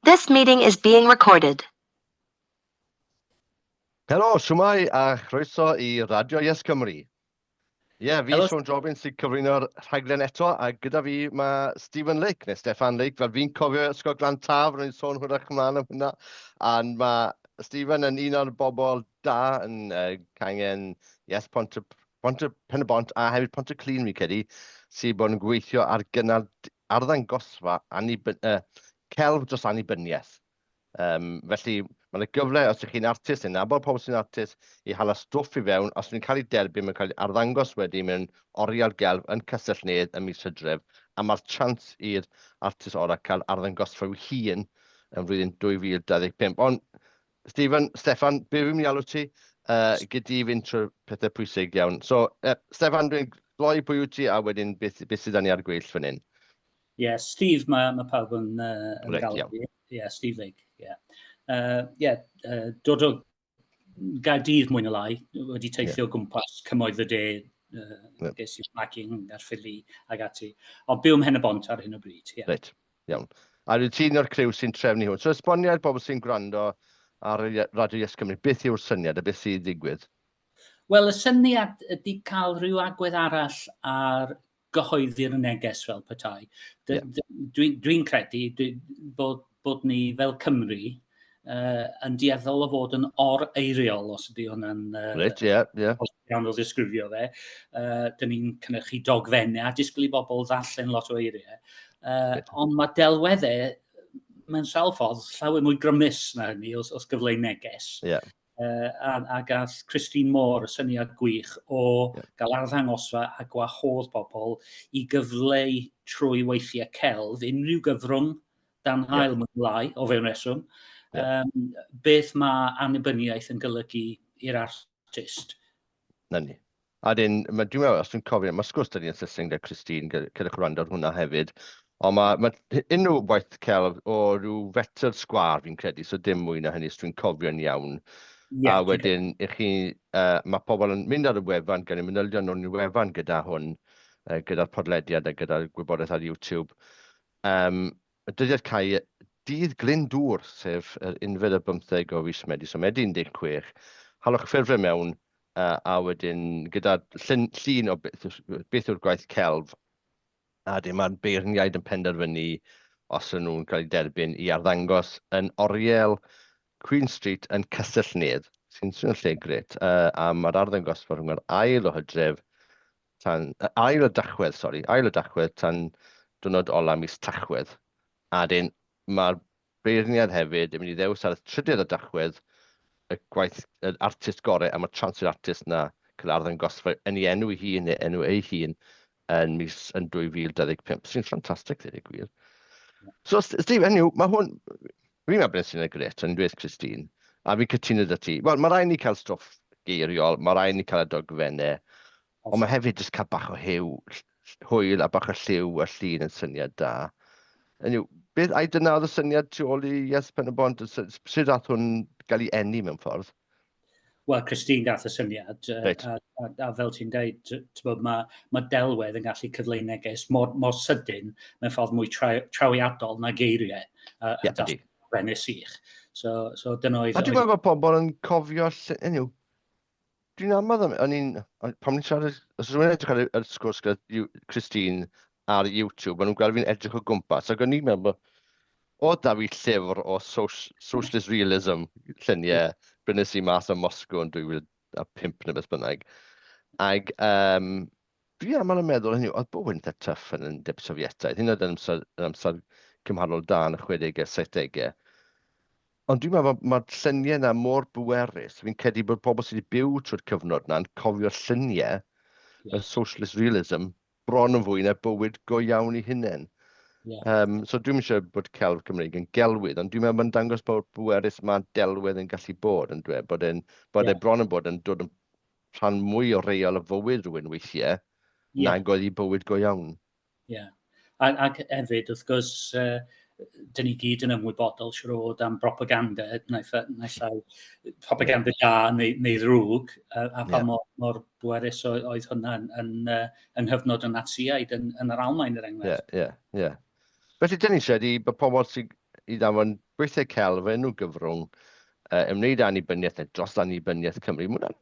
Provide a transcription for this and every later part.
This meeting is being recorded. Helo, siwmai a chroeso I Radio Yes Cymru. Fi Siôn Jobbins sy'n cyflwyno'r rhaglen eto, a gyda fi mae Stephen Lake, neu Steffan Lake, fel fi'n cofio ysgol Glan Taf, rwy'n sôn hwyrach ymlaen am hynna, a mae Stephen yn un o'r bobl da yn cangen, Pont y Pen-y-bont a hefyd Pont y Clun fi'n credu, sy'n bod yn gweithio ar gynnal arddangosfa celf dros annibyniaeth. Felly, mae'n gyfle os ydych chi'n artist neu nabod pobl sy'n artist I hala stwff I fewn, os dwi'n cael ei derbyn, mae'n cael ei arddangos wedi mewn Oriel gelf yn Castell-nedd ym mis Hydref, a mae'r chance i'r artist orau cael arddangosfa hun yn flwyddyn 2025. Ond, Steffan, be fi'n mynd I alw ti gyda fynd trwy'r pethau pwysig iawn. So, Steffan, dwi'n gloi pwy wyt ti a wedyn beth sydd ni ar gweill fan hyn? Steve, mae pawb yn galw fi. Steve Lake, dod o Gaerdydd mwy na lai, wedi teithio gwmpas cymoedd y de, ges i'r backing ar ffili ag ati. Ond byw ym Mhen-y-bont ar hyn o bryd. Reit, iawn. A rwy'n ti'n o'r criw sy'n trefnu hwn. So, esboniad bobl sy'n gwrando ar Radio Yes Cymru, beth yw'r syniad a beth sy'n digwydd? Wel, y syniad ydy cael rhyw agwedd arall ar gyhoeddi'r neges fel petai. Dwi'n credu bod ni fel Cymru yn dueddol o fod yn or-eiriol, os ydy hwnna'n iawn o ddisgrifio fe. Dyn ni'n cynhyrchu dogfennau a disgwyl I bobl ddarllen lot o eiriau. Ond mae delweddau mewn sawl ffordd llawer mwy grymus na hynny os gyfleu neges. A gath Christine Moore y syniad gwych o gael arddangosfa a gwahodd pobl I gyfleu trwy weithiau celf, unrhyw gyfrwng dan hael mewn lai o fewn reswm, beth mae annibyniaeth yn golygu i'r artist. Na ni. A dwi'n meddwl, os dwi'n cofio, mae sgwrs da ni'n Saesneg da Christine, gyda gwrando ar hwnna hefyd, ond mae unrhyw waith celf o rhyw fetr sgwar fi'n credu, so dim mwy na hynny, os dwi'n cofio'n iawn. A wedyn, mae pobl yn mynd ar y wefan, gan I manylion nhw'n y wefan gyda hwn, gyda'r podlediad a gyda'r gwybodaeth ar YouTube. Y dyddiad cael dydd Glyndŵr, sef yr 15 o fis Medi, so Medi 16, halwch ffurfau mewn, a wedyn gyda llun o beth yw'r gwaith celf, a mae'r beirniaid yn penderfynu os yn nhw'n cael ei derbyn I arddangos yn Oriel Queen Street yn Castell-nedd, sy'n swnio'n lle gret, a mae'r arddangosfa rhwng yr ail o Hydref, ail o Dachwedd tan diwrnod ola mis Tachwedd. A dyn mae'r beirniad hefyd yn mynd I ddewis ar y 3 o Dachwedd, y gwaith artist gorau, a mae'r chance i'r artist na cael arddangosfa yn ei enw I hun neu enw ei hun yn 2025. Sy'n ffantastig, dweud y gwir. So, Steve, mae hwn... Fi'n meddwl sy'n ei gret, ond dweud Christine, a fi'n cytuno dy ti. Wel, mae rai ni cael stwff geiriol, mae rai ni cael y dogfennau, ond mae hefyd jyst cael bach o hwyl a bach o lliw a llun yn syniad da. Beth ai dyna oedd y syniad tu ôl I Yes Pen-y-bont, sydd dath hwn gael ei enni mewn ffordd? Wel, Christine gath y syniad, a fel ti'n dweud, mae delwedd yn gallu cyfleu neges mor sydyn mewn ffordd mwy trawiadol na geiriau. Benes ich. So dyna oedd... A dwi'n meddwl bod pobl yn cofio... Dwi'n amod am... Pam ni'n siarad... Os rwy'n edrych ar y sgwrs gyda Christine ar YouTube, maen nhw'n gweld fi'n edrych o gwmpas, ac o'n i'n meddwl bod... O da fi llyfr o socialist realism, lluniau, brynes I mas o Moscow yn 2005 neu beth bynnag. Ac dwi'n amod yn meddwl, oedd bywyd yn dda tuff yn deb Sofietaidd, hyn oedd yn amser cymharol da yn y 60au, 70au. Ond dwi'n meddwl mae'r lluniau yna mor bwerus. Fi'n credu bod pobl sydd wedi byw trwy'r cyfnod yna yn cofio lluniau y socialist realism bron yn fwy na bywyd go iawn I hunain. So dwi'n eisiau bod celf Cymreig yn gelwydd, ond dwi'n meddwl mae'n dangos bod bwerus mae delwedd yn gallu bod yn dweud, bod e bron yn bod yn dod yn rhan mwy o reol y fywyd rhywun weithiau, nag oedd I bywyd go iawn. Ac hefyd, wrth gwrs, dyn ni gyd yn ymwybodol siwr am propaganda, naill propaganda da neu ddrwg, a pa mor bwerus oedd hwnna yn hyfnod y Natsiaid yn yr Almaen yr enghraifft. Felly, dyn ni eisiau bod pobl sydd I ddamon gweithiau celf enw gyfrwng ymwneud â annibyniaeth neu dros annibyniaeth Cymru. Mae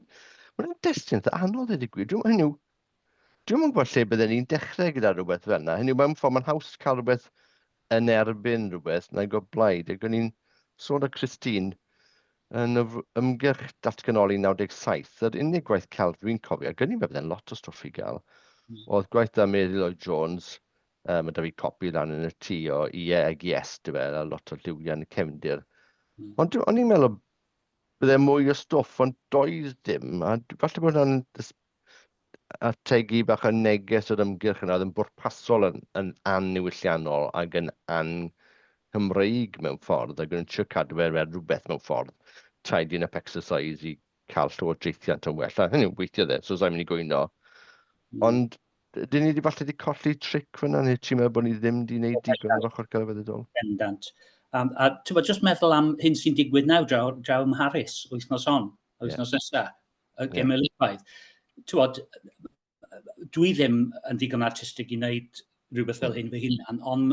hwnna'n destun eitha anodd i ddigwydd. Dwi'n yn gwybod lle bydden ni'n dechrau gyda rhywbeth fel yna. Hynny yw, mewn ffordd mae'n haws cael rhywbeth yn erbyn rhywbeth na'n go blaid. Ac o'n i'n sôn â Christine yn ymgyrch datganoli 97. Yr unig gwaith celf dwi'n cofio, ac o'n i'n meddwl lot o stwff i gael. Oedd gwaith am Mary Lloyd Jones, mae da fi copi lan yn y tŷ o Ie ag Yes, a lot o lliwiau yn y cefndir. Ond o'n i'n meddwl bydde mwy o stwff, ond doedd dim. A falle bod hwnna'n ategu bach o neges o'r ymgyrch yna, oedd yn bwrpasol yn anniwylliannol ac yn an-Hymreig mewn ffordd, ac yn trio cadw fe rhywbeth mewn ffordd. Tidying up exercise i cael llywodraethiant yn well. A hynny'n weithio dde, so sa'n mynd i gwyno. Ond dyn ni falle wedi colli tric fyna, neu ti'n meddwl bod ni ddim wedi gwneud digon o'r ochr celfyddydol? Bendant. A ti'n just meddwl am hyn sy'n digwydd nawr draw ym Mharis, wythnos nesaf, y gemelyffaith. Dwi ddim yn ddigon artistig i wneud rhywbeth fel hyn fy hunan, ond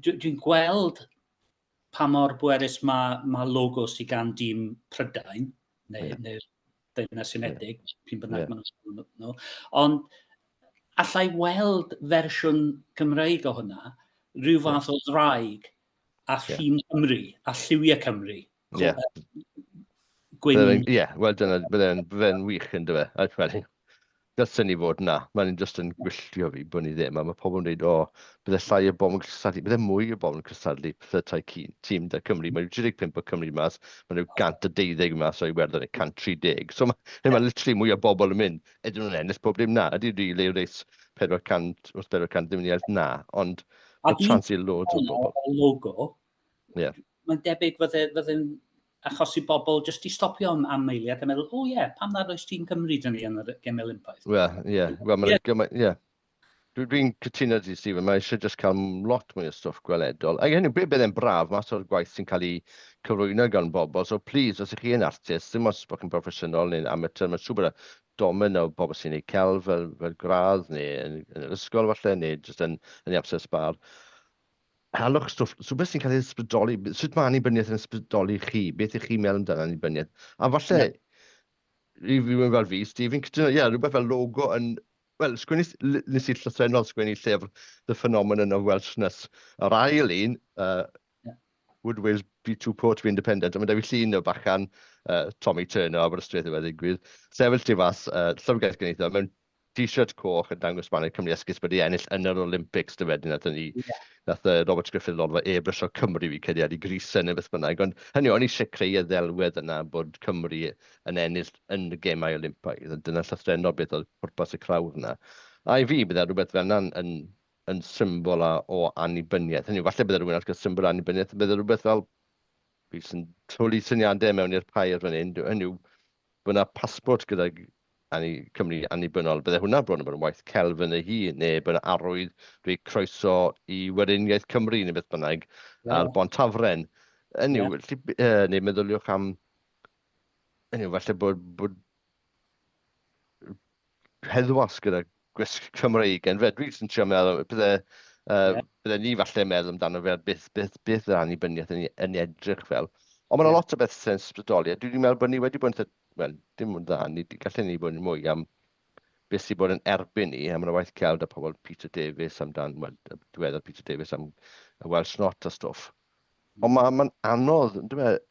dwi'n gweld pa mor bwerus mae logo sy'n gan dîm Prydain, neu Deyrnas Unedig, pyn bynnag maen nhw. Ond allai weld fersiwn Cymreig o hwnna, rhyw fath o ddraig a thîm Cymru, a lliwiau Cymru. Ie, wel dyna, bydde'n wych yn dyfa. Dylsyn ni fod na. Mae'n just yn gwylltio fi bod ni ddim. A mae pobl yn dweud, bydde llai o bobl yn cystadlu. Bydde mwy o bobl yn cystadlu pethau tîm da Cymru. Mae 35 o Cymru mas. Mae nhw 112 mas o'i werddon, 130. So mae literally mwy o bobl yn mynd. Ydyn nhw'n ennill pob dim na. Ydy rili yw reis 400 wrth 400 ddim yn iaith na. Ond mae chance i loads o bobl. A logo, mae'n debyg fydde'n achosi bobl jyst i stopio am eiliad a meddwl, pam nad oes tîm Cymru dyn ni yn y gemelyffaith? Dwi'n cytuno di, Stephen, mae eisiau just cael lot mwy o stwff gweledol. A hynny, byddai'n braf, mas o'r gwaith sy'n cael ei cyflwyno gan bobl. So please, os ych chi yn artist, ddim os bod chi'n proffesiynol neu'n amatur, mae'n siŵr bod y domen o bobl sy'n ei cael fel gradd, neu yn yr ysgol falle, neu jyst yn ei amser sbar. Halwch stwff, so beth sy'n cael ei ysbrydoli, sut mae annibyniaeth yn ysbrydoli chi? Beth ych chi'n meddwl amdano annibyniaeth? A falle, i fi fel fi, Steve, fi'n cytuno, rhywbeth fel logo yn, wel, nes i llythrenol sgwennu llyfr The Phenomenon of Welshness. Yr ail un, Would Wales be too poor to be independent? A mae da fi llun o bachan Tommy Turner, Aberystwyth yw ddigwydd. Sefyll ti fas, llyfrgell gyneithio, mewn t-shirt coch yn dangos Baned Cymru esgus bod i ennill yn yr Olympics, nath Robert Griffith Lodfa e-brys o Cymru fi cediad i Greece neu beth bynnag. Ond hynny, o'n i eisiau creu y ddelwedd yna bod Cymru yn ennill yn y gemau Olympaidd. Dyna llythrenol beth oedd pwrpas y crawf yna. A i fi, bydde rhywbeth fel yna yn symbol o annibyniaeth. Hynny, falle bydde rhywun ar symbol annibyniaeth, bydde rhywbeth fel fi sy'n twli syniadau mewn i'r pair fan hyn. Hynny, bod yna pasbort gyda Cymru annibynnol, bydde hwnna bron yn bod yn waith celf yn y hun, neu bod yna arwydd rhoi croeso i Weriniaeth Cymru neu beth bynnag ar Bont Tafren. Neu meddyliwch am, falle bod heddwas gyda gwisg Cymreig yn fed. Dwi'n trio meddwl, bydde ni falle meddwl amdano fe beth yr annibyniaeth yn edrych fel. Ond mae'n lot o beth sy'n ysbrydoli. Dwi'n meddwl bod ni wedi bod yn dim ond dda, gallai ni bod yn mwy am beth sy'n bod yn erbyn ni, a mae'n waith celf da pobl Peter Davies diweddar Peter Davies am y Welsh Not a stwff. Ond mae'n anodd,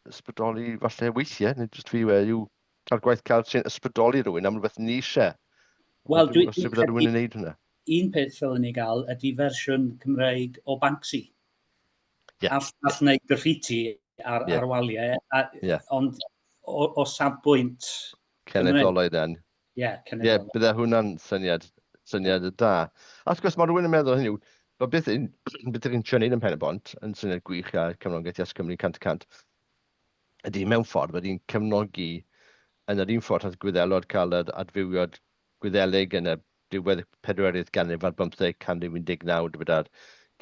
ysbrydoli falle weithiau, neu jyst fi yw cael gwaith celf sy'n ysbrydoli rhywun am rhywbeth ni eisiau. Wel, dwi'n rhywun yn neud hwnna. Un peth fel ni gael ydy fersiwn Cymreig o Banksy. All wneud graffiti ar waliau, ond o safbwynt cenedloedd yn. cenedloedd. Bydde hwnna'n syniad y da. A wrth gwrs, mae rhywun yn meddwl hynny, beth ydych chi'n trio neud yn Pen y Bont, yn syniad gwych a cefnogaeth Ias Cymru 100%, ydy mewn ffordd, ydy'n cefnogi yn yr un ffordd oedd Gwyddelod cael yr adfywiad Gwyddelig yn y diwedd 40th ganrif ar 15 canrif 19, gyda'r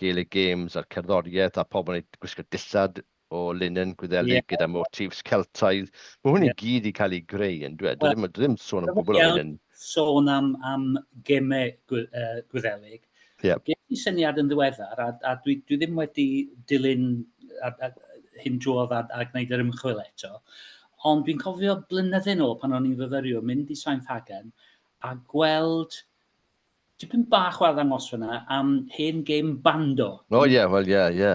Gaelic Games a'r cerddoriaeth a pobl yn gwisgo dillad o linen Gwyddelig gyda motifs Celtaidd. Mae hwn i gyd i cael ei greu yn dweud. Ddim sôn am gwbl o hyn. Sôn am gemau Gwyddelig. Gen i syniad yn ddiweddar, a dwi ddim wedi dilyn hyn drof a gwneud yr ymchwil eto. Ond dwi'n cofio blynyddoedd nôl pan o'n i'n fyfyriwr, mynd i Sainthagen a gweld tipyn bach o arddangos fyna am hen gêm bando. O ie, wel ie.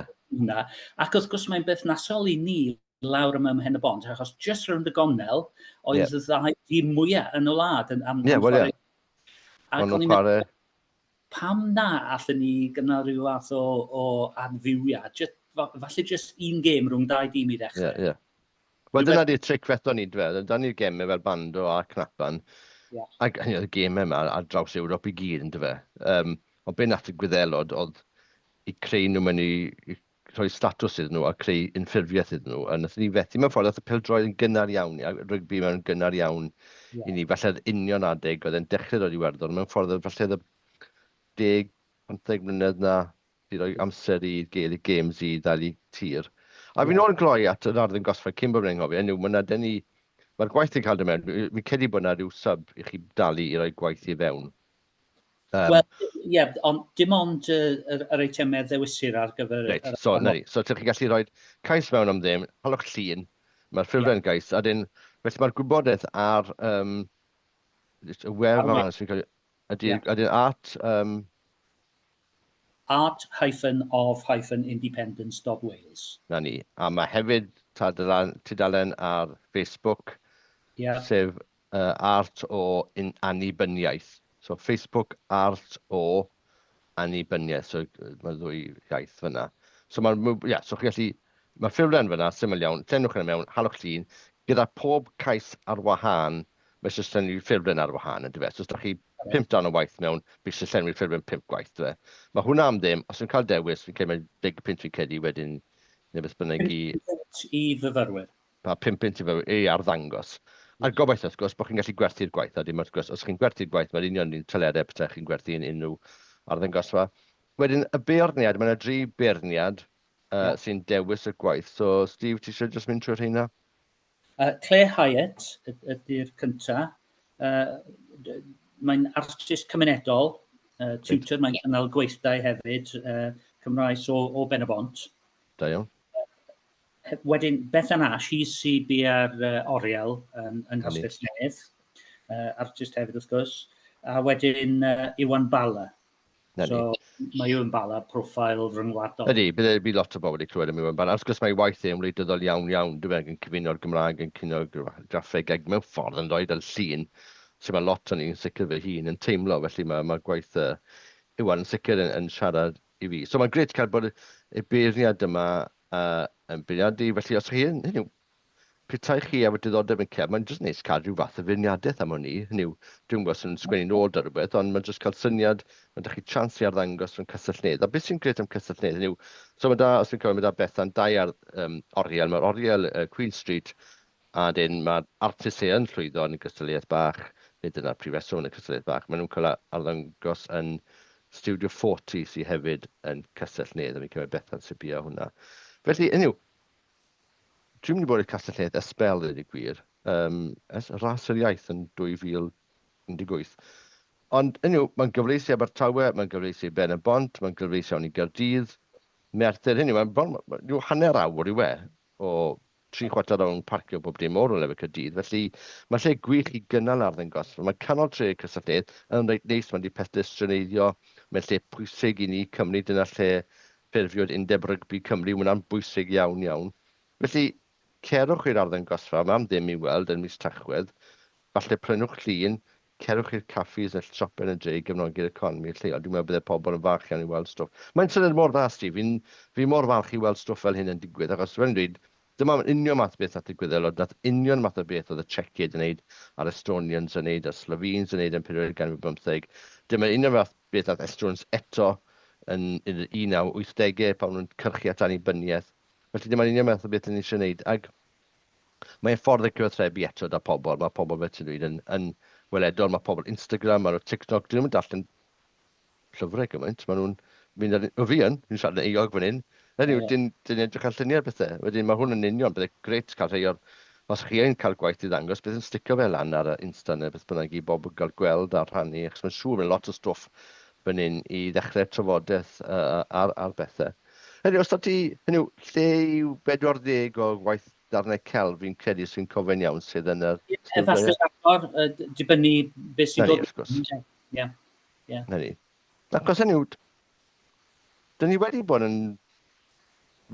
Ac wrth gwrs mae'n berthnasol i ni lawr yma ym Mhen y Bont, achos just rownd y gonnel oedd y ddau dîm mwyaf yn y wlad. Ie, wel ie. Ac o'n i'n meddwl, pam na allan ni gynnal rhyw fath o adfywiad, falle just un gêm rhwng dau dîm i ddechrau. Ie. Wel, dyna di'r tric fetho ni, dweud. Dyna ni'r gemau fel bando a cnapan. Ac y gemau yma ar draws Ewrop i gyd, yn dyfe. Ond be nath y gwyddelod oedd i creu nhw mewn i rhoi statws iddyn nhw a creu unffurfiaeth iddyn nhw. A nath ni fethu mewn ffordd, nath y pildroed yn gynnar iawn, a rygbi mewn gynnar iawn i ni. Falle'r union adeg oedd e'n dechrau dod i werddon. Mewn ffordd, falle'r 10-15 mlynedd na i roi amser i gael y games i ddal i tir. A fi'n ôl yn gloi at yr arddangosfa cyn bod yn anghofio, mae'r gwaith yn cael dy mewn, fi'n credu bod yna rhyw sub i chi dalu i roi gwaith i fewn. Wel, ie, ond dim ond yr eitemau ddewisir ar gyfer... Reit, so chi'n gallu rhoi cais mewn am ddim, halwch llun, mae'r ffurflen gais, a felly mae'r gwybodaeth ar y wefan, ydy'r art... art-of-independence.wales. Na ni. A mae hefyd tudalen ar Facebook, sef Art o Annibyniaeth. So Facebook Art o Annibyniaeth. So mae ddwy iaith fyna. So chi'n gallu, mae ffurflen fyna, syml iawn, llenwch yna mewn, halwch llun, gyda pob cais ar wahân, mae eisiau llenwi ffurflen ar wahân, yn dyfe. So os ydych chi 5 dan o waith mewn, bydd eisiau llenwi ffurflen 5 gwaith, dyfe. Mae hwnna am ddim, os yw'n cael dewis, fi'n cael 10 pint fi'n cedi wedyn, neu beth bynnag i... 5 pint i fyfyrwyr. 5 pint i fyfyrwyr, i arddangos. A'r gobaith, wrth gwrs, bod chi'n gallu gwerthu'r gwaith, a dim wrth gwrs, os chi'n gwerthu'r gwaith, mae'r union ni'n tyledau beth chi'n gwerthu yn unrhyw arddangosfa. Wedyn, y beirniad, mae yna 3 beirniad sy'n dewis y gwaith. So, Steve, ti eisiau just mynd trwy'r rheina? Claire Hiett ydy'r cyntaf. Mae'n artist cymunedol, tutor, mae'n cynnal gweithdau hefyd, Cymraes o Ben y Bont. Da iawn. Wedyn, Bethan Ash, sydd bu ar Oriel yn Castell-nedd, artist hefyd wrth gwrs. A wedyn Iwan Bala. So, mae Iwan Bala profil rhyngwladol. Ydy, bydd lot o bobl wedi clywed am Iwan Bala. Wrth gwrs mae waith e'n wleidyddol iawn, dwi'n yn cyfuno'r Gymraeg, yn cyfuno'r graffeg, ac mewn ffordd yn roed ar llun, sy'n mae lot o'n i'n sicr fy hun yn teimlo, felly mae gwaith Iwan yn sicr yn siarad i fi. So mae'n gret cael bod y beirniad yma yn beirniadu, felly os chi yn, petai chi efo diddordeb yn cef, mae'n jyst neis cael rhyw fath o feirniadaeth am hwn i. Dwi'n gwybod sy'n sgwennu nôl ar rhywbeth, ond mae'n jyst cael syniad, mae'n dach chi chans i arddangos rhwng Castell-nedd. A beth sy'n gret am Castell-nedd? So mae da, os fi'n cofio, mae da Bethan ar Oriel, mae'r Oriel Queen Street, a dyn mae'r artistiaid yn llwyddo yn y gystadleuaeth bach, nid yna'r prifeswm yn y gystadleuaeth bach. Maen nhw'n cael arddangos yn Studio 40 sydd hefyd yn Castell-nedd, a fi'n cymryd Bethan sy'n bia hwnna. Felly, dwi'n mynd i bod i Castell-nedd esbel yn y gwir, ras yr iaith yn 2018. Ond, mae'n gyfleisi Abertawe, mae'n gyfleisi Ben y Bont, mae'n gyfleisi awn i Gaerdydd, Merthyr, mae'n hanner awr i o 3/4 awr parcio bob dim o'r efo Caerdydd. Felly, mae lle gwych i gynnal arddangos. Mae canol tre Castell-nedd yn reit neis, mae'n di pedestrianeiddio, mae'n lle pwysig i ni Cymru, dyna lle ffurfiwyd undeb rygbi Cymru, mae'n bwysig iawn. Felly, cerwch i'r arddangosfa, mae am ddim i weld yn mis Tachwedd, falle prynwch llun, cerwch i'r caffis a siopau yn y dre i gefnogi'r economi lleol. Dwi'n meddwl byddai pobl yn falch iawn i weld stwff. Mae'n syniad mor dda, Steve. Fi mor falch i weld stwff fel hyn yn digwydd, achos fe'n dweud, dyma union math o beth nath digwydd, nath union math o beth oedd y Czechid yn neud, a'r Estonians yn neud, a'r Slovenes yn neud yn 1915. Dyma union math o beth nath Estonians eto yn 1980 pan nhw'n cyrchu at annibyniaeth. Felly dyma'n union math o beth yn eisiau neud. Ac mae'n ffordd y cyfathrebu eto da pobl. Mae pobl fe ti'n dweud yn weledol, mae pobl Instagram, mae'r TikTok, dyn nhw'n darllen llyfrau gymaint. Mae nhw'n mynd ar... O fi yn, fi'n siarad yn eog fan hyn. Dyn edrych ar lluniau bethau. Wedyn mae hwn yn union, byddai gret cael rhai o'r... Os chi ein cael gwaith i ddangos, bydd yn sticio fel lan ar Insta neu beth bynnag i bobl gael gweld ar rhannu. Achos mae'n siŵr mae'n lot o stwff fan hyn i ddechrau trafodaeth ar bethau. Hynny, os ti, hynny, lle yw 40 o gwaith darnau celf fi'n credu sy'n cofyn iawn sydd yn yr Efallai agor, dibynnu beth sy'n dod. Wrth gwrs. Ie. Hynny. Ac os hynny, dyn ni wedi bod yn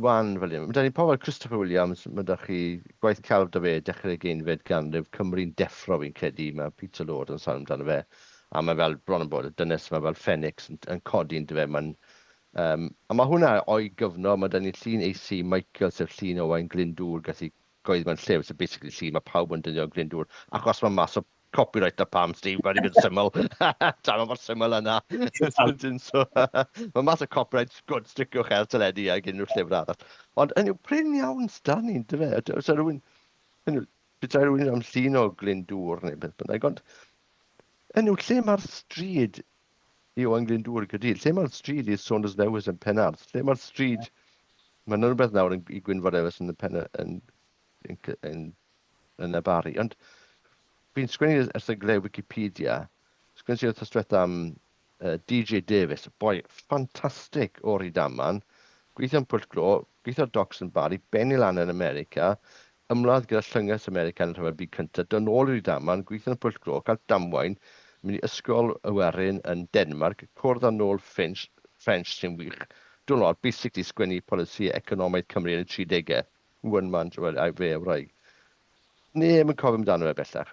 wan fel hyn. Dyn ni pobl Christopher Williams, mae da chi gwaith celf da fe, dechrau geinfed ganrif, Cymru'n deffro fi'n credu, mae Peter Lord yn sôn amdano fe. A mae fel, bron yn bod, y dynes mae fel Phoenix yn codi'n dy fe. A mae hwnna o'i gyfnod, mae da ni llun AC Michael, sef llun Owain Glyndŵr, gallu goedd mewn lliw, so basically llun mae pawb yn dynio Glyndŵr, achos mae mas o copyright a pam, Steve, wedi bod syml. Ta, mae'r syml yna. Mae mas o copyright, good, stricwch er teledu ag unrhyw llyfr arall. Ond yn yw prin iawn stan ni'n dy fe. Os rhywun, beth rhywun am llun o Glyndŵr neu beth bynnag, ond yn yw lle mae'r stryd i Owain Glyndŵr gyda'r, lle mae'r stryd i Saunders Lewis yn Penarth, lle mae'r stryd, mae'n rhywbeth nawr i Gwynfor Ewis yn y Penarth, yn y bari. Ond fi'n sgwennu erthyglau Wikipedia, sgwennu sy'n ystwyd am DJ Davis, boi ffantastig o'r Rydaman, gweithio yn Pwll Glo, gweithio docs yn bari, benni lan yn America, ymladd gyda llynges America yn y rhyfel byd cyntaf, dyn ôl i'r Rydaman, gweithio yn Pwll Glo, cael damwain, mynd i ysgol awyrin yn Denmark, cwrdd â nôl French sy'n wych. Dwi'n lor, basically sgwennu polisi economaidd Cymru yn y 30au. One man, a fe o wraig. Neb yn cofio amdano fe bellach.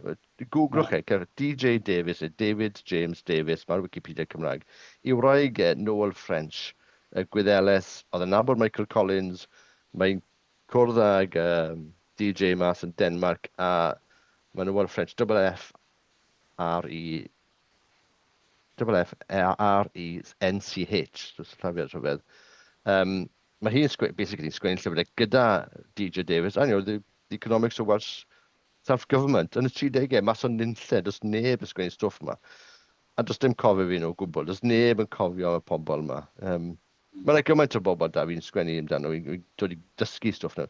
Googlwch DJ Davis, David James Davis, mae'r Wikipedia Cymraeg. I wraig Noel French, Gwyddeles, oedd yn nabod Michael Collins, mae'n cwrdd ag DJ mas yn Denmark, a mae Noel French, F-R-E-N-C-H, dwi'n llafiad rhyfedd. Mae hi'n basically sgwennu llyfrau gyda DJ Davis, a the economics of Welsh self-government, yn y 30au, mas o'n nynlle, does neb yn sgwennu stwff yma. A does dim cofio fi'n o gwbl, does neb yn cofio am y pobl yma. Mae'n gymaint o bobl da fi'n sgwennu amdano, fi'n dod i dysgu stwff nhw.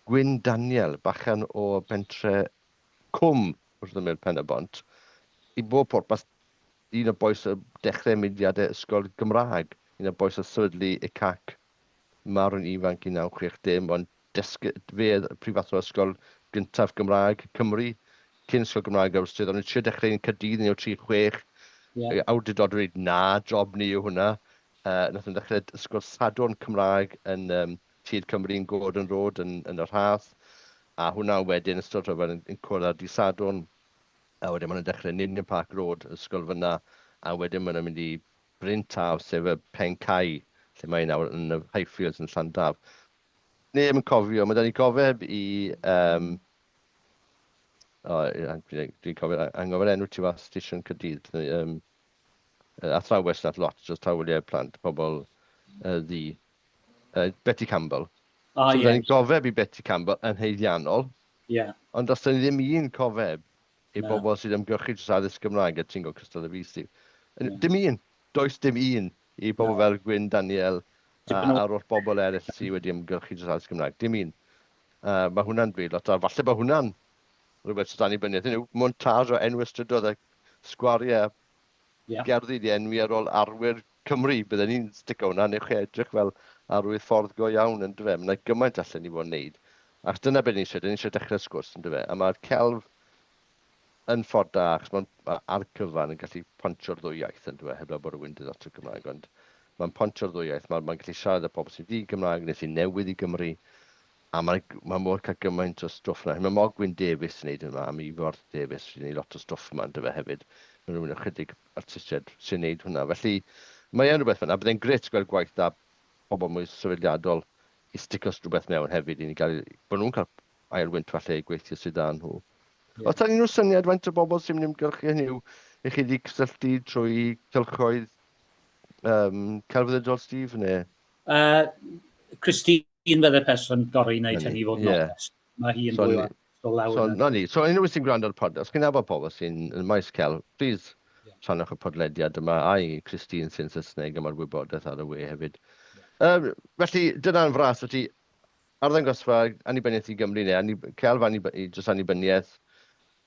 Gwyn Daniel, bachan o bentre Cwm, wrth ymwneud pen y bont, i bob pwrpas, un o boes o dechrau mudiadau ysgol Gymraeg, un o boes o sefydlu y cac marw'n ifanc i 960, ond fe prifathro ysgol gyntaf Gymraeg Cymru, cyn ysgol Gymraeg ar Stryd, ond yn trio dechrau yn Caerdydd yn 36, awdurdod wedi na, job ni yw hwnna. Nath yn dechrau ysgol Sadwrn Cymraeg yn Tyd Cymru yn Gordon Road yn yr Hath, a hwnna wedyn ystod rhyfel yn cwrdd ar Dydd Sadwrn, a wedyn maen nhw'n dechrau Ninian Park Road, ysgol fyna, a wedyn maen nhw'n mynd i Bryn Taf, sef y Pen Cai, lle mae'n nawr yn y Highfields yn Llandaf. Neb yn cofio, mae da ni gofeb i... dwi'n cofio, angofod enw ti fa Station Caerdydd. Athrawes nath lot, jyst tawliau plant, pobl ddi. Betty Campbell. So da ni'n gofeb i Betty Campbell yn heiddiannol, ond os da ni ddim un cofeb i bobl sydd ymgyrchu dros addysg Gymraeg a ti'n gweld Castell-nedd. Dim un, does dim un i bobl fel Gwyn Daniel a'r oll bobl eraill sydd wedi ymgyrchu dros addysg Gymraeg. Dim un. Mae hwnna'n dweud lot, a falle bod hwnna'n rhywbeth sydd annibyniaeth. Montage o enw strydoedd a sgwariau gerddi di enwi ar ôl arwyr Cymru. Byddwn ni'n stico hwnna, neu chi edrych fel arwyr ffordd go iawn yn dyfe. Mae'n gymaint allan ni fod yn neud. Ac dyna beth ni eisiau dechrau sgwrs yn dyfe. A mae'r celf yn ffordd da, achos mae ar cyfan yn gallu pontio'r ddwy iaith yn dywe, heblaw bod rhywun dod at y Gymraeg, ond mae'n pontio'r ddwy iaith, mae'n gallu siarad â pobl sy'n di Gymraeg, neu sy'n newydd i Gymru, a mae mor cael gymaint o stwff yna. Mae Mogwyn Davies yn neud yma, am Ifor Davies sy'n neud lot o stwff yma yn dyfe hefyd. Mae'n rhywun ychydig artistiaid sy'n neud hwnna. Felly, mae'n rhywbeth fyna. Byddai'n gret gweld gwaith da pobl mwy sefydliadol i sticos rhywbeth mewn hefyd, i ni gael, bod nhw'n cael ailwynt falle i gweithio sydd da nhw. Os da ni'n nhw syniad faint o bobl sy'n mynd ymgyrchu hynny yw, i chi wedi cysylltu trwy cylchoedd celfyddydol, Steve, neu? Christine fydde person dorri i wneud hynny fod yn onest. Mae hi yn fwy o lawr. So unrhyw sy'n gwrando ar y podcast, os chi'n nabod pobl sy'n yn maes celf, please rhannwch y podlediad yma, a'i Christine sy'n Saesneg am yr wybodaeth ar y we hefyd. Felly, dyna'n fras o ti arddangosfa annibyniaeth i Gymru neu celf annibyniaeth.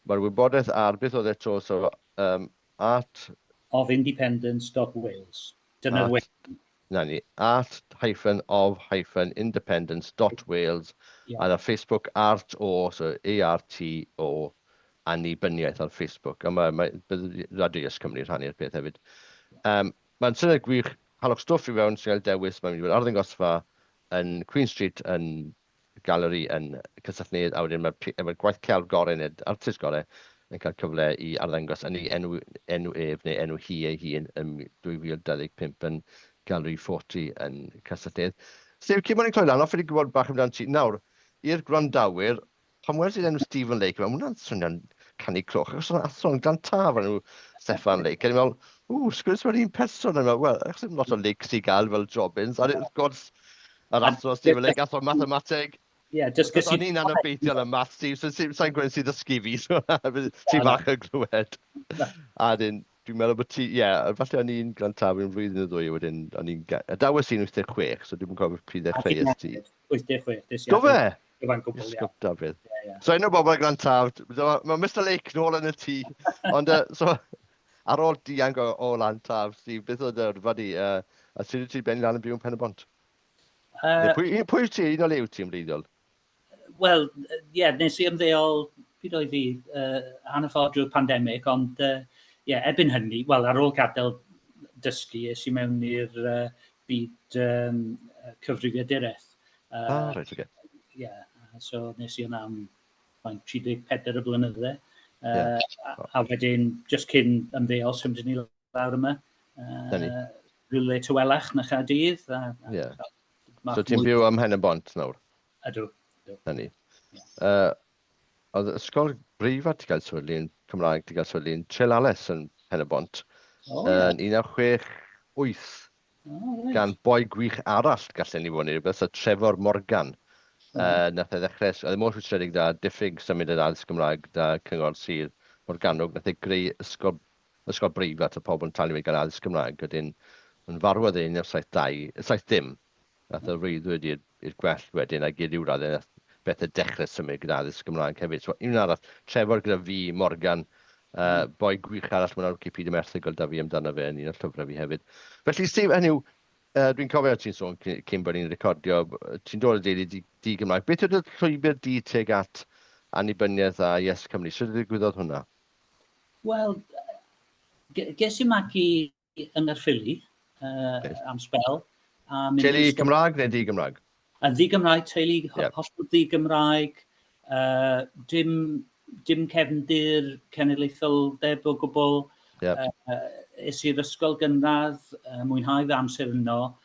Mae'r wybodaeth ar beth oedd eto, so art... Of independence.wales. Dyna'r wedi. na ni, art-of-independence.wales, Ie. a ar Facebook art-o, so A-R-T-O, Annibyniaeth ar Facebook. A mae Radio Cymru rhannu'r peth hefyd. Mae'n syniad gwych, halwch stwff I fewn sy'n cael dewis, mae'n mynd I fod arddangosfa yn Queen Street yn galeri yn Castell-nedd, a wedyn mae'r gwaith cael gorau neu artist gorau yn cael cyfle I arddangos yn ei enw ef neu enw hi ei hun yn 2025 yn galeri 40 yn Castell-nedd. Steve, cyn mwyn i'n cloi lan, off wedi gwybod bach amdano ti. Nawr, i'r gwrandawyr, pan wedi enw Stephen Lake, mae hwnna'n swnio'n canu cloch, achos o'n athro'n gan taf enw Steffan Lake. A ni'n meddwl, sgwrs mae'n un person. A ni'n meddwl, wel, achos lot o Lakes I gael fel Jobbins. A wrth gwrs, yr athro Stephen Lake, athro mathemateg. Ie, just Cos o'n i'n anobeithiol yn math, Steve, so sa'n gwneud sydd ysgu fi, so ti'n fach yn glywed. A dwi'n meddwl bod ti, falle o'n i'n gran taf yn flwyddyn y ddwy, wedyn o'n i'n... Dawes i'n 86, so dwi'n cofio pryd ddechreuais ti. 86, Do fe? Gyfan gwbl, Ysgwp Dafydd. So un o bobl gran taf, mae Mr Lake nôl yn y tŷ, ond so ar ôl dianc o lan taf, Steve, beth oedd yrfa di, a sydd wedi ti benni lan yn byw yn Pen y Bont? Pwy ti, un o lew ti'n bleiddiol? Wel, nes I ymddeol, byd oedd fi, hanner ffordd drwy'r pandemig, ond erbyn hynny, wel, ar ôl gadael dysgu, es I mewn i'r byd cyfrifiaduraeth. Reit, oce. So nes I yna am 34 y blynydde. A wedyn, just cyn ymddeol, symud ni lawr yma. Rhywle tywelach na Chaerdydd. So ti'n byw am Pen y Bont nawr? Ydw. Na ni. Oedd ysgol brifat ti gael swyli'n Cymraeg, ti gael swyli'n Trelales yn Pen y Bont. Yn 1968. Gan boi gwych arall gallen ni fod yn rhywbeth, so Trevor Morgan. Nath ddechrau, oedd mor rwystredig da, diffyg symud yr addysg Gymraeg da Cyngor Sir Morganog, nath greu ysgol brifat o pobl yn talu fe gael addysg Gymraeg, wedyn yn farwodd ein o'r 70. Nath rwyddwyd i'r gwell wedyn, a gyd i'w raddau, beth y dechrau symud gyda addysg Gymraeg hefyd. So, un arall, Trevor gyda fi, Morgan, boi gwych arall, mae'n Wikipedia merthigol da fi amdano fe yn un o'r llyfrau fi hefyd. Felly, Steve, hynny yw, dwi'n cofio ti'n sôn cyn bod ni'n recordio, ti'n dod o deulu di Gymraeg. Beth yw'r llwybr di teg at annibyniaeth a Yes Cymru? Sut ydych gwybod hwnna? Wel, ges I magu yng Nghaerffili am spel. Teulu Cymraeg neu di-Gymraeg? Ddi-Gymraeg, teulu hollol ddi-Gymraeg. Dim cefndir cenedlaetholdeb o gwbl. Es i'r ysgol gynradd, mwynhau fy amser yno.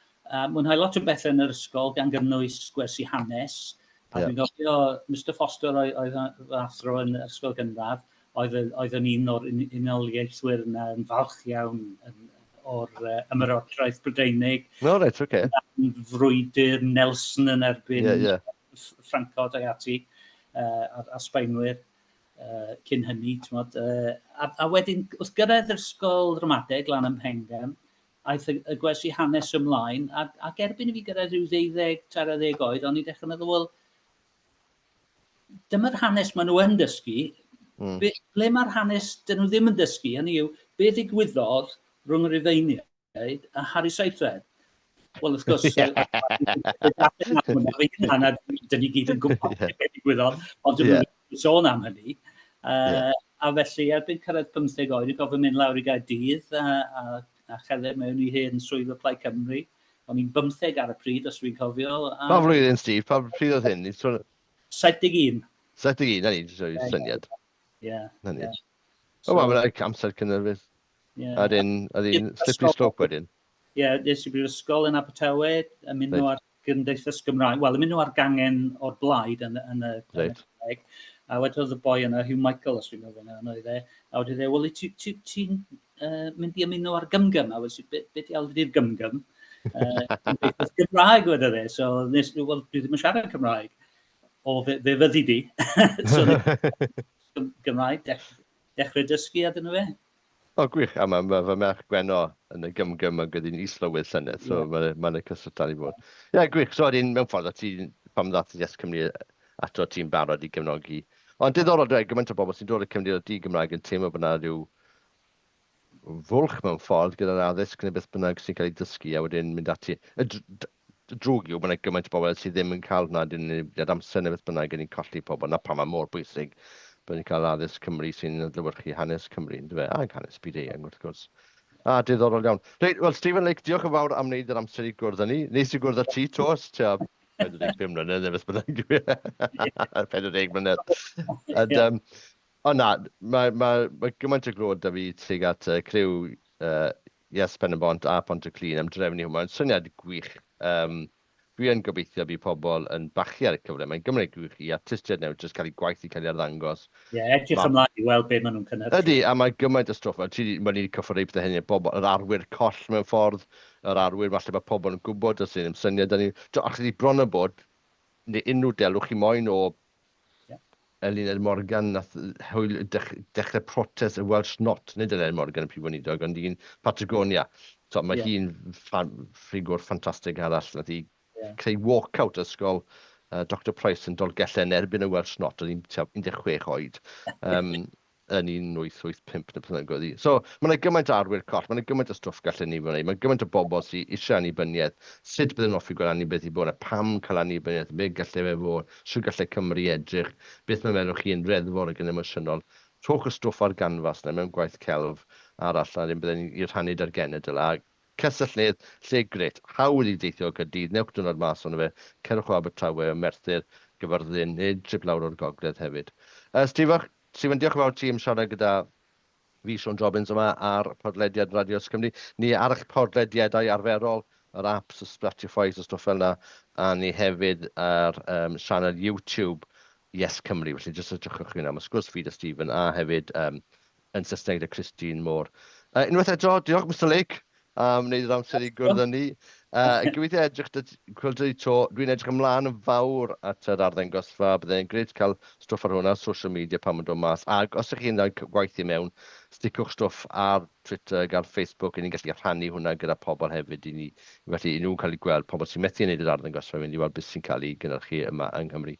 Mwynhau lot o bethau yn yr ysgol, gan gynnwys gwersi hanes. A dwi'n gofio, Mr Foster oedd fy athro yn yr ysgol gynradd, oedd yn un o'r unoliaethwyr yn falch iawn o'r ymerodraeth Brydeinig. No, right, oce. Frwydr Nelson yn erbyn Ffrancod ag ati, a Sbaenwyr. Cyn hynny, a wedyn, wrth gyrraedd yr ysgol ramadeg lan ym Mhengham, aeth y gwersi hanes ymlaen, ac erbyn I fi gyrraedd rhyw 12-13 oed, o'n I dechrau meddwl, wel, dyma'r hanes maen nhw yn dysgu, ble mae'r hanes dyn nhw ddim yn dysgu, hynny yw, be ddigwyddodd rhwng yr Rufeiniaid a Harri Seithfed. Wel, wrth gwrs, dyn ni gyd yn gwybod beth ddigwyddodd, ond dyn nhw'n sôn am hynny. A felly, erbyn cyrraedd 15 oed, ni'n gofyn mynd lawr I Gaerdydd a chedder mewn I hen swydd o Plaid Cymru. O'n i'n 15 ar y pryd, os dwi'n cofio. Pa flwyddyn, Steve? Pa pryd oedd hyn? 71. 71, na ni, syniad. Na ni. O, mae'n amser cynnyrfydd. A dyn slippery slope wedyn. Nes I bydd ysgol yn Abertawe, yn mynd nhw ar Gymdeithas Gymraeg. Wel, yn mynd nhw ar gangen o'r blaid yn y Gymraeg. A wedodd y boi yna, Hugh Michael, os dwi'n gofyn yna, oedd e. A wedi dweud, wel, ti'n mynd I ymuno ar gymgym? A wedi dweud, beth I alw di'r gymgym? Gymraeg wedodd e. So, nes nhw, wel, dwi ddim yn siarad Cymraeg. O, fe fyddi di. So, Gymraeg, dechrau dysgu a dyna fe. O, gwych. A mae fy merch Gwenno yn y gymgym a gyda'n islywydd llynedd. So, mae'n cyswllt ar I fod. Ie, gwych. So, mewn ffordd, pam ddath Yes Cymru ato ti'n barod I gefnogi. Ond diddorol, gymaint o bobl sy'n dod o Cymru o di-Gymraeg yn teimlo bod yna rhyw fwlch mewn ffordd gyda'r addysg neu beth bynnag sy'n cael ei dysgu a wedyn mynd ati. Y drwg yw, mae'n gymaint o bobl sydd ddim yn cael hwnna, dyn ni'n amser neu beth bynnag yn ni'n colli pobl. Na pa mae mor bwysig bod ni'n cael addysg Cymru sy'n adlewyrchu hanes Cymru, yn dweud, ac hanes byd eang wrth gwrs. Diddorol iawn. Reit, wel, Stephen Lake, diolch yn fawr am wneud yr amser i gwrdd â ni. Nes i gwrdd â ti, tos, 45 mlynedd, neu beth bynnag. 40 mlynedd. Ond na, mae gymaint o glod da fi tuag at criw Yes Pen y Bont a Pont y Clun am drefnu hwnna. Mae'n syniad gwych. Dwi yn gobeithio bydd pobl yn bachu ar y cyfle. Mae'n Gymru gwych i artistiaid newydd jyst cael ei gwaith i cael ei arddangos. Edrych ymlaen i weld be maen nhw'n cynhyrchu. Ydy, a mae gymaint o stwff. Mae ni wedi cyffwrdd beth hynny, yr arwyr coll mewn ffordd, yr arwyr falle mae pobl yn gwybod os ydym syniad. Achos bron o bod, neu unrhyw delwch chi moyn o Eluned Morgan nath dechrau protest y Welsh Not, nid Eluned Morgan yn prifweinidog, ond un Patagonia. Mae hi'n ffigwr ffantastig arall. Nath hi creu walkout ysgol Dr Price yn Dolgellau yn erbyn y Welsh Not, oedd hi'n 16 oed. Yn 1885 neu beth bynnag. So, mae'n gymaint o arwyr coll, mae'n gymaint o stwff gallen ni fod. Mae'n gymaint o bobl sy'n eisiau annibyniaeth, sut bydd yn offi gweld annibyniaeth i bod yna, pam cael annibyniaeth, beth gallai fe fod, sy'n gallai Cymru edrych, beth mae'n meddwl chi yn reddfol ac yn emosiynol. Trwch y stwff ar ganfas na mewn gwaith celf arall, a ddim byddwn ni'n rhannu ar genedl. A Castell-nedd, lle gret, hawl i deithio o Gaerdydd, newch dwrnod mas ond fe, cerwch o Abertawe, o Merthyr, Gyfyrddin, neu trip lawr o'r gogledd hefyd. Stephen, diolch yn fawr ti am siarad gyda fi, Siôn Jobbins yma, ar podlediad Radio Cymru. Ni ar eich podlediadau arferol, yr apps, y Spotify, y stwff fel yna, a ni hefyd ar sianel YouTube Yes Cymru. Felly, jyst edrychwch chi yna, mae sgwrs fi da Stephen, a hefyd yn Saesneg da Christine Moore. Unwaith eto, diolch Mr Lake am wneud yr amser i gwrdd â ni. Gobeithio edrych, dwi'n edrych ymlaen yn fawr at yr arddangosfa. Byddai'n gred cael stwff ar hwnna, social media pan mae'n dod mas. Ac os ydych chi'n dweud gwaith i mewn, sticwch stwff ar Twitter, ar Facebook, i ni'n gallu rhannu hwnna gyda pobl hefyd. Felly, i nhw'n cael ei gweld pobl sy'n methu wneud yr arddangosfa, mynd i weld beth sy'n cael ei gynnyrchu yma yng Nghymru.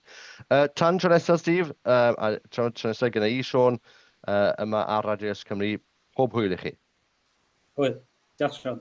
Tan tro nesaf, Steve, a tro nesaf gyda i, Siôn, yma ar Radio Cymru, pob hwyl i chi. Hwyl. Diolch, Siôn.